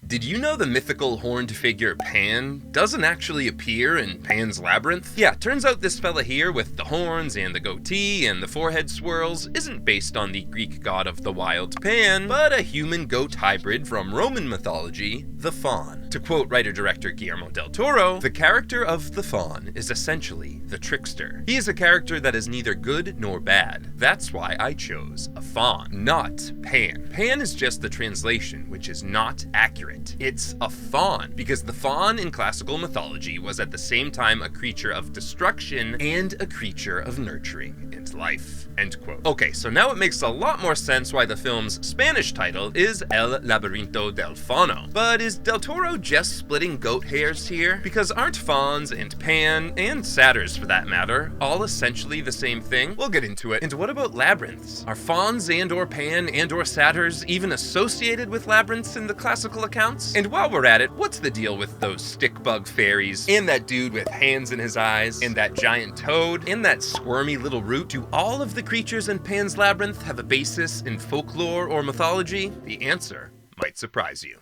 Did you know the mythical horned figure Pan doesn't actually appear in Pan's Labyrinth? Yeah, turns out this fella here with the horns and the goatee and the forehead swirls isn't based on the Greek god of the wild Pan, but a human-goat hybrid from Roman mythology, the Faun. To quote writer-director Guillermo del Toro, the character of the Faun is essentially the trickster. He is a character that is neither good nor bad. That's why I chose a faun, not Pan. Pan is just the translation, which is not accurate. It's a faun, because the faun in classical mythology was at the same time a creature of destruction and a creature of nurturing and life. End quote. Okay, so now it makes a lot more sense why the film's Spanish title is El Laberinto del Fauno. But is Del Toro just splitting goat hairs here? Because aren't fauns and Pan, and satyrs for that matter, all essentially the same thing? We'll get into it. And what about labyrinths? Are fauns and or Pan and or satyrs even associated with labyrinths in the classical accounts? And while we're at it, what's the deal with those stick-bug fairies, and that dude with hands in his eyes, and that giant toad, and that squirmy little root? Do all of the creatures in Pan's Labyrinth have a basis in folklore or mythology? The answer might surprise you.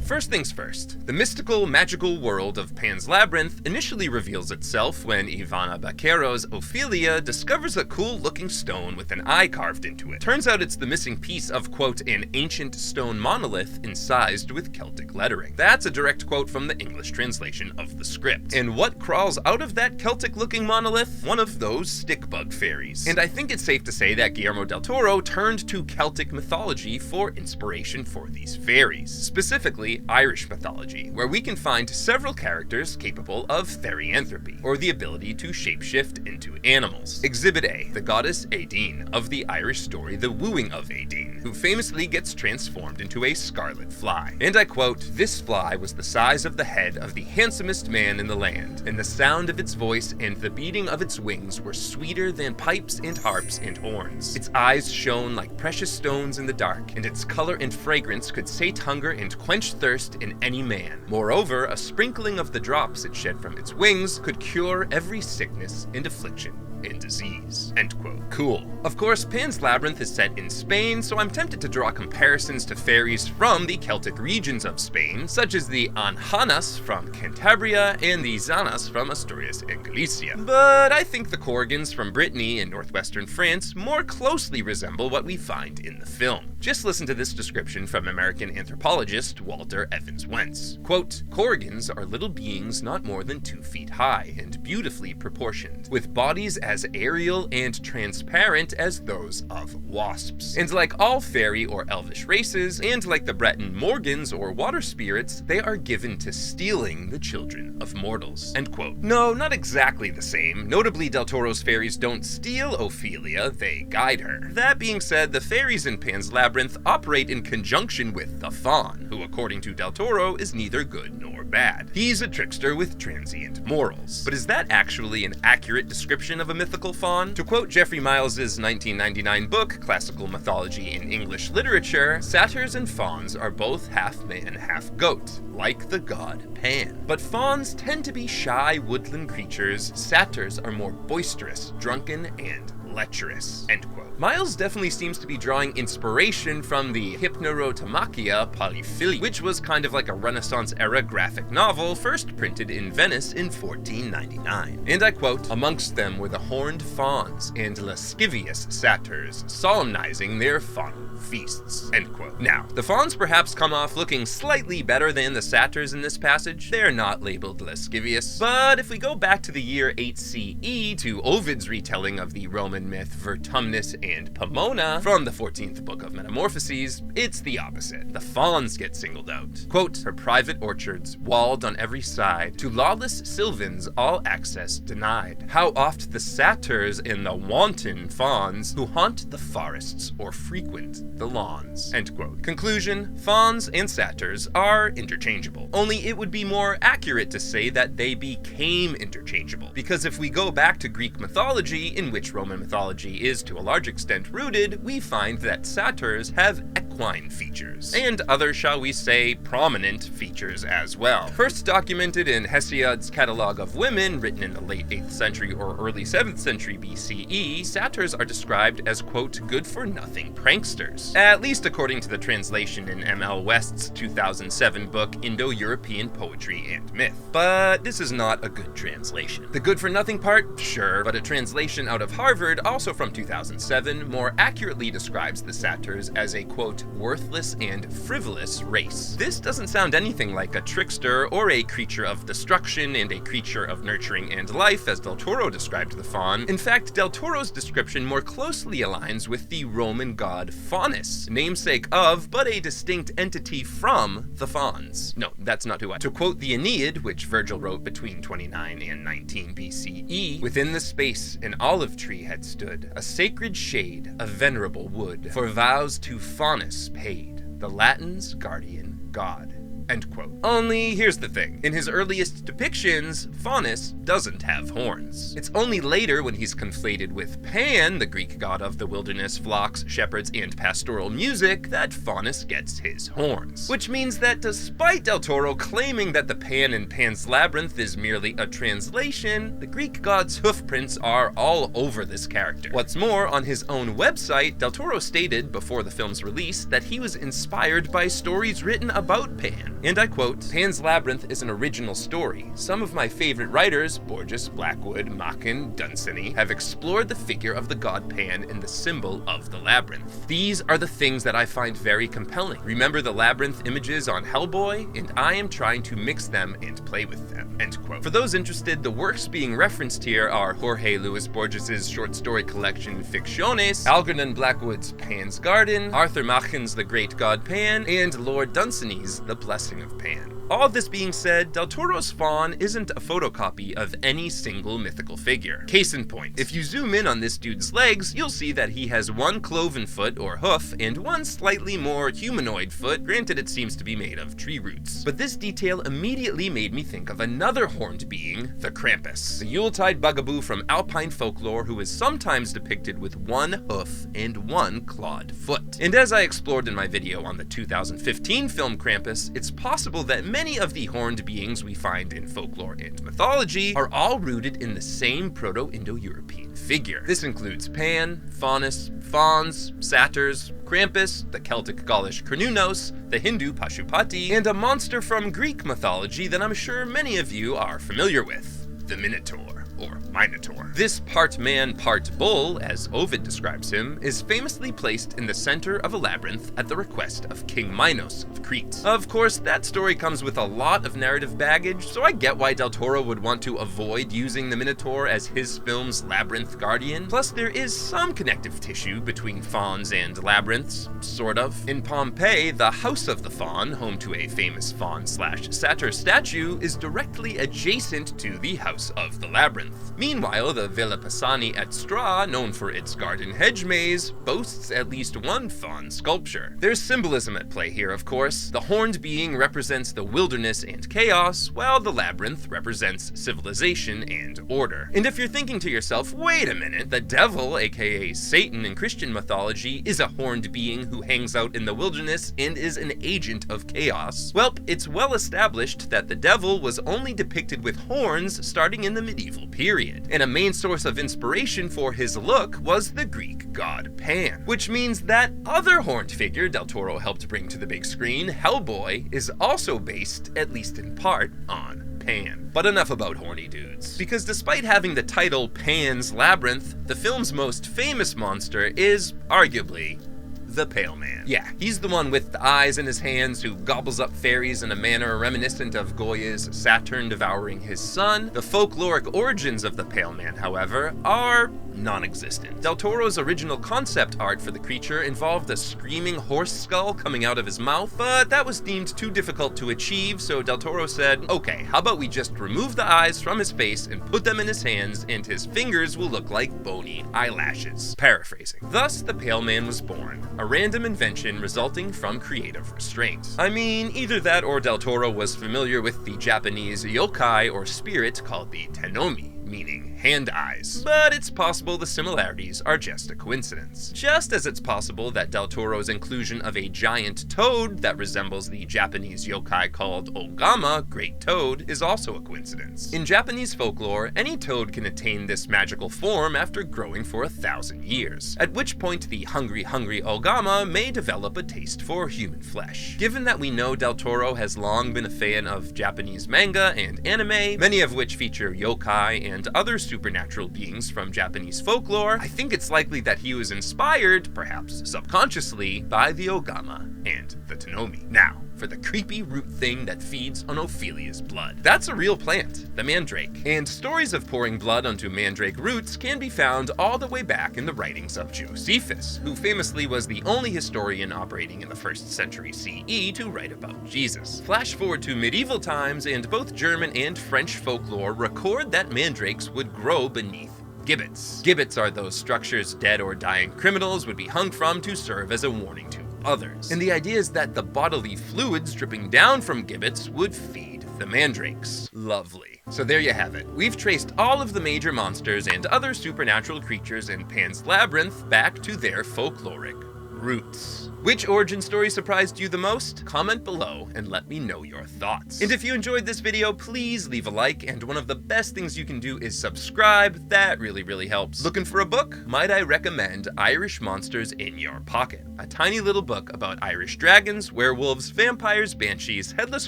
First things first, the mystical, magical world of Pan's Labyrinth initially reveals itself when Ivana Baquero's Ophelia discovers a cool-looking stone with an eye carved into it. Turns out it's the missing piece of, quote, an ancient stone monolith incised with Celtic lettering. That's a direct quote from the English translation of the script. And what crawls out of that Celtic-looking monolith? One of those stick-bug fairies. And I think it's safe to say that Guillermo del Toro turned to Celtic mythology for inspiration for these fairies. Specifically, Irish mythology, where we can find several characters capable of therianthropy, or the ability to shapeshift into animals. Exhibit A, the goddess Aideen, of the Irish story The Wooing of Aideen, who famously gets transformed into a scarlet fly. And I quote, "This fly was the size of the head of the handsomest man in the land, and the sound of its voice and the beating of its wings were sweeter than pipes and harps and horns. Its eyes shone like precious stones in the dark, and its color and fragrance could sate hunger and quench thirst in any man. Moreover, a sprinkling of the drops it shed from its wings could cure every sickness and affliction and disease." End quote. Cool. Of course, Pan's Labyrinth is set in Spain, so I'm tempted to draw comparisons to fairies from the Celtic regions of Spain, such as the Anjanas from Cantabria and the Zanas from Asturias and Galicia. But I think the Corrigans from Brittany and northwestern France more closely resemble what we find in the film. Just listen to this description from American anthropologist Walter Evans Wentz. Quote, "Corrigans are little beings not more than 2 feet high and beautifully proportioned, with bodies as aerial and transparent as those of wasps. And like all fairy or elvish races, and like the Breton Morgans or water spirits, they are given to stealing the children of mortals." End quote. No, not exactly the same. Notably, Del Toro's fairies don't steal Ophelia, they guide her. That being said, the fairies in Pan's Labyrinth operate in conjunction with the Faun, who according to Del Toro is neither good nor bad. He's a trickster with transient morals. But is that actually an accurate description of a mythical faun? To quote Jeffrey Miles's 1999 book, Classical Mythology in English Literature, satyrs and fauns are both half man, half goat, like the god Pan. But fauns tend to be shy woodland creatures, satyrs are more boisterous, drunken, and lecherous. End quote. Miles definitely seems to be drawing inspiration from the Hypnerotomachia Polyphylia, which was kind of like a Renaissance-era graphic novel first printed in Venice in 1499. And I quote, "Amongst them were the horned fauns and lascivious satyrs, solemnizing their faunal feasts." End quote. Now, the fauns perhaps come off looking slightly better than the satyrs in this passage. They're not labeled lascivious. But if we go back to the year 8 CE to Ovid's retelling of the Roman myth Vertumnus and Pomona from the 14th book of Metamorphoses, it's the opposite. The fauns get singled out. Quote, "Her private orchards, walled on every side, to lawless sylvans all access denied. How oft the satyrs and the wanton fauns who haunt the forests or frequent the lawns." End quote. Conclusion, fauns and satyrs are interchangeable. Only it would be more accurate to say that they became interchangeable. Because if we go back to Greek mythology, in which Roman mythology is to a large extent rooted, we find that satyrs have equine equine features, and other, shall we say, prominent features as well. First documented in Hesiod's Catalogue of Women, written in the late 8th century or early 7th century BCE, satyrs are described as, quote, good-for-nothing pranksters, at least according to the translation in M.L. West's 2007 book Indo-European Poetry and Myth. But this is not a good translation. The good-for-nothing part? Sure, but a translation out of Harvard, also from 2007, more accurately describes the satyrs as a, quote, worthless and frivolous race. This doesn't sound anything like a trickster or a creature of destruction and a creature of nurturing and life as Del Toro described the faun. In fact, Del Toro's description more closely aligns with the Roman god Faunus, namesake of, but a distinct entity from, the Fauns. No, that's not who I... To quote the Aeneid, which Virgil wrote between 29 and 19 BCE, within the space an olive tree had stood, a sacred shade, a venerable wood, for vows to Faunus paid, the Latins' guardian god. End quote. Only here's the thing. In his earliest depictions, Faunus doesn't have horns. It's only later when he's conflated with Pan, the Greek god of the wilderness, flocks, shepherds, and pastoral music, that Faunus gets his horns. Which means that despite Del Toro claiming that the Pan in Pan's Labyrinth is merely a translation, the Greek god's hoofprints are all over this character. What's more, on his own website, Del Toro stated before the film's release that he was inspired by stories written about Pan. And I quote, Pan's Labyrinth is an original story. Some of my favorite writers, Borges, Blackwood, Machen, Dunsany, have explored the figure of the god Pan and the symbol of the labyrinth. These are the things that I find very compelling. Remember the labyrinth images on Hellboy? And I am trying to mix them and play with them. End quote. For those interested, the works being referenced here are Jorge Luis Borges' short story collection Ficciones, Algernon Blackwood's Pan's Garden, Arthur Machen's The Great God Pan, and Lord Dunsany's The Blessing of Pan. All this being said, Del Toro's faun isn't a photocopy of any single mythical figure. Case in point, if you zoom in on this dude's legs, you'll see that he has one cloven foot or hoof and one slightly more humanoid foot, granted it seems to be made of tree roots. But this detail immediately made me think of another horned being, the Krampus, the Yuletide bugaboo from Alpine folklore who is sometimes depicted with one hoof and one clawed foot. And as I explored in my video on the 2015 film Krampus, it's possible that many of the horned beings we find in folklore and mythology are all rooted in the same Proto-Indo-European figure. This includes Pan, Faunus, Fauns, Satyrs, Krampus, the Celtic Gaulish Cernunnos, the Hindu Pashupati, and a monster from Greek mythology that I'm sure many of you are familiar with, the Minotaur. Or Minotaur. This part man, part bull, as Ovid describes him, is famously placed in the center of a labyrinth at the request of King Minos of Crete. Of course, that story comes with a lot of narrative baggage, so I get why Del Toro would want to avoid using the Minotaur as his film's labyrinth guardian. Plus, there is some connective tissue between fauns and labyrinths, sort of. In Pompeii, the House of the Faun, home to a famous faun/satyr statue, is directly adjacent to the House of the Labyrinth. Meanwhile, the Villa Pisani at Stra, known for its garden hedge maze, boasts at least one faun sculpture. There's symbolism at play here, of course. The horned being represents the wilderness and chaos, while the labyrinth represents civilization and order. And if you're thinking to yourself, wait a minute, the devil, aka Satan in Christian mythology, is a horned being who hangs out in the wilderness and is an agent of chaos, well, it's well established that the devil was only depicted with horns starting in the medieval period, and a main source of inspiration for his look was the Greek god Pan, which means that other horned figure Del Toro helped bring to the big screen, Hellboy, is also based, at least in part, on Pan. But enough about horny dudes, because despite having the title Pan's Labyrinth, the film's most famous monster is, arguably, the Pale Man. Yeah, he's the one with the eyes in his hands who gobbles up fairies in a manner reminiscent of Goya's Saturn devouring his son. The folkloric origins of the Pale Man, however, are non-existent. Del Toro's original concept art for the creature involved a screaming horse skull coming out of his mouth, but that was deemed too difficult to achieve, so Del Toro said, okay, how about we just remove the eyes from his face and put them in his hands, and his fingers will look like bony eyelashes. Paraphrasing. Thus, the Pale Man was born, a random invention resulting from creative restraint. I mean, either that or Del Toro was familiar with the Japanese yokai or spirit called the Tennomi, meaning hand eyes. But it's possible the similarities are just a coincidence. Just as it's possible that Del Toro's inclusion of a giant toad that resembles the Japanese yokai called Ogama, Great Toad, is also a coincidence. In Japanese folklore, any toad can attain this magical form after growing for 1,000 years, at which point the hungry Ogama may develop a taste for human flesh. Given that we know Del Toro has long been a fan of Japanese manga and anime, many of which feature yokai and other supernatural beings from Japanese folklore, I think it's likely that he was inspired, perhaps subconsciously, by the Ogama and the Tonomi. Now, for the creepy root thing that feeds on Ophelia's blood. That's a real plant, the Mandrake, and stories of pouring blood onto Mandrake roots can be found all the way back in the writings of Josephus, who famously was the only historian operating in the 1st century CE to write about Jesus. Flash forward to medieval times, and both German and French folklore record that mandrakes would grow beneath gibbets. Gibbets are those structures dead or dying criminals would be hung from to serve as a warning to others. And the idea is that the bodily fluids dripping down from gibbets would feed the mandrakes. Lovely. So there you have it. We've traced all of the major monsters and other supernatural creatures in Pan's Labyrinth back to their folkloric roots. Which origin story surprised you the most? Comment below and let me know your thoughts. And if you enjoyed this video, please leave a like, and one of the best things you can do is subscribe. That really helps. Looking for a book? Might I recommend Irish Monsters in Your Pocket, a tiny little book about Irish dragons, werewolves, vampires, banshees, headless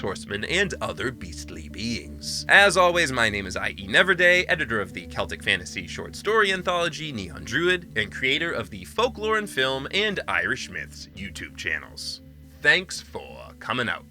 horsemen, and other beastly beings. As always, my name is I.E. Kneverday, editor of the Celtic fantasy short story anthology Neon Druid, and creator of the Folklore and Film and Irish Myths YouTube channels. Thanks for coming out.